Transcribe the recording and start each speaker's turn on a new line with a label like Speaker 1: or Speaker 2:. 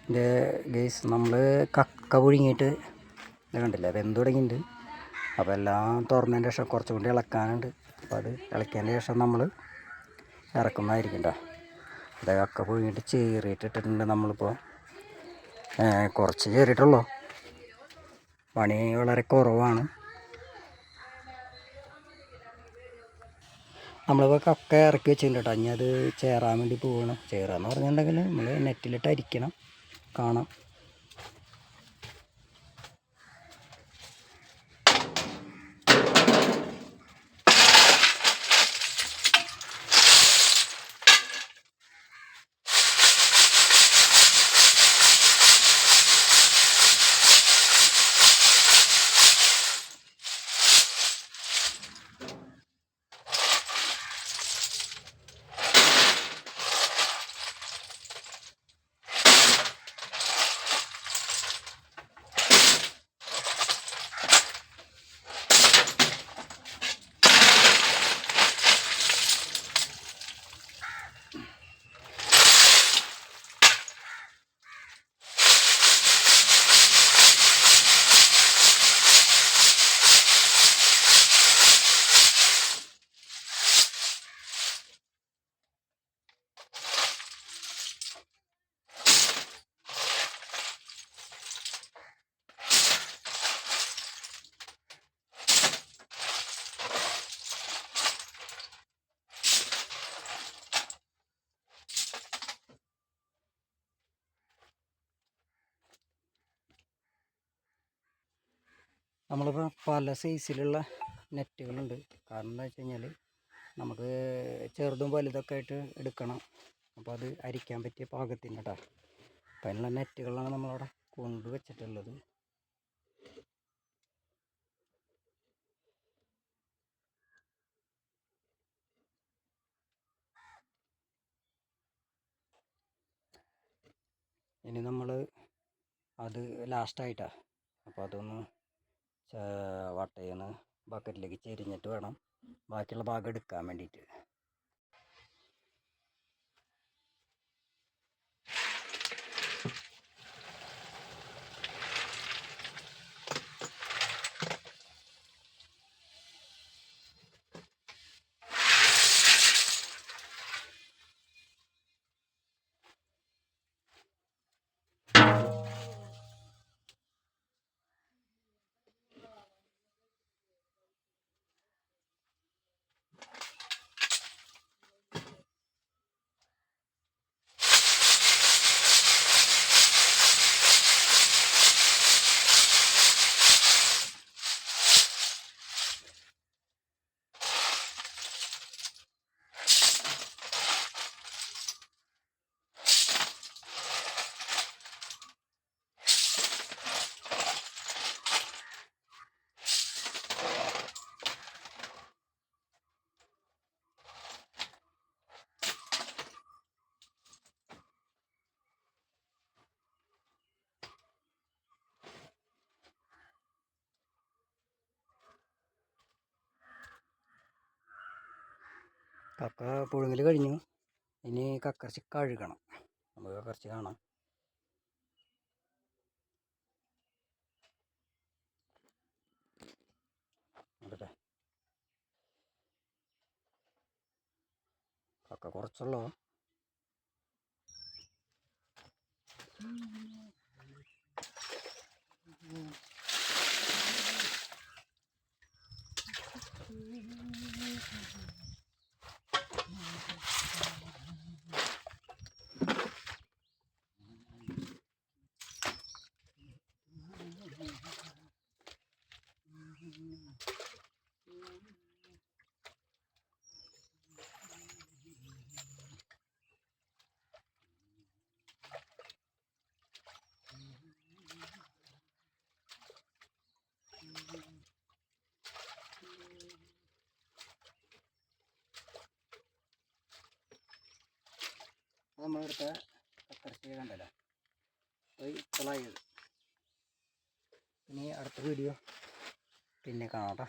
Speaker 1: ഇത് ഗൈസ് നമ്മൾ കക്ക പുഴുങ്ങിയിട്ട് ഇത് കണ്ടില്ല വെന്ത് തുടങ്ങിയിട്ടുണ്ട്. അപ്പോൾ എല്ലാം തുറന്നതിന് ശേഷം കുറച്ചും കൂടി ഇളക്കാനുണ്ട്. അപ്പോൾ അത് ഇളക്കിയതിന് ശേഷം നമ്മൾ ഇറക്കുന്നതായിരിക്കും കേട്ടോ. ഇത് കക്ക പുഴുങ്ങിയിട്ട് ചീറിയിട്ടിട്ടുണ്ട്. നമ്മളിപ്പോൾ കുറച്ച് ചീറിയിട്ടുള്ളൂ, പണി വളരെ കുറവാണ്. നമ്മളിപ്പോൾ കക്ക ഇറക്കി വെച്ചിട്ടുണ്ട് കേട്ടോ. ഇനി അത് ചേറാൻ വേണ്ടി പോവുകയാണ്. ചേറാന്ന് പറഞ്ഞിട്ടുണ്ടെങ്കിൽ നമ്മൾ നെറ്റിലിട്ട് അരിക്കണം, കാണാം. നമ്മളിപ്പോൾ പല സൈസിലുള്ള നെറ്റുകളുണ്ട്. കാരണം എന്താ വെച്ച് കഴിഞ്ഞാൽ നമുക്ക് ചെറുതും വലുതൊക്കെ ആയിട്ട് എടുക്കണം. അപ്പോൾ അത് അരിക്കാൻ പറ്റിയ പാകത്തിന് കേട്ടോ. അപ്പം അതിനുള്ള നെറ്റുകളാണ് നമ്മളവിടെ കൊണ്ടുവച്ചിട്ടുള്ളത്. ഇനി നമ്മൾ അത് ലാസ്റ്റായിട്ടാണ്. അപ്പോൾ അതൊന്ന് വട്ടയെന്ന് ബക്കറ്റിലേക്ക് ചെരിഞ്ഞിട്ട് വേണം ബാക്കിയുള്ള ഭാഗം എടുക്കാൻ വേണ്ടിയിട്ട്. കക്ക പുഴുങ്ങൽ കഴിഞ്ഞു. ഇനി കക്കറച്ചി കഴുകണം. നമുക്ക് കക്കറച്ചി കാണാം. അതെ, കക്ക കുറച്ചുള്ളൂ. നമ്മളെടുത്ത കക്കറച്ചി കണ്ടല്ലോ, ഇപ്പോഴായത്. ഇനി അടുത്ത വീഡിയോ പിന്നെ കാണാം കേട്ടോ.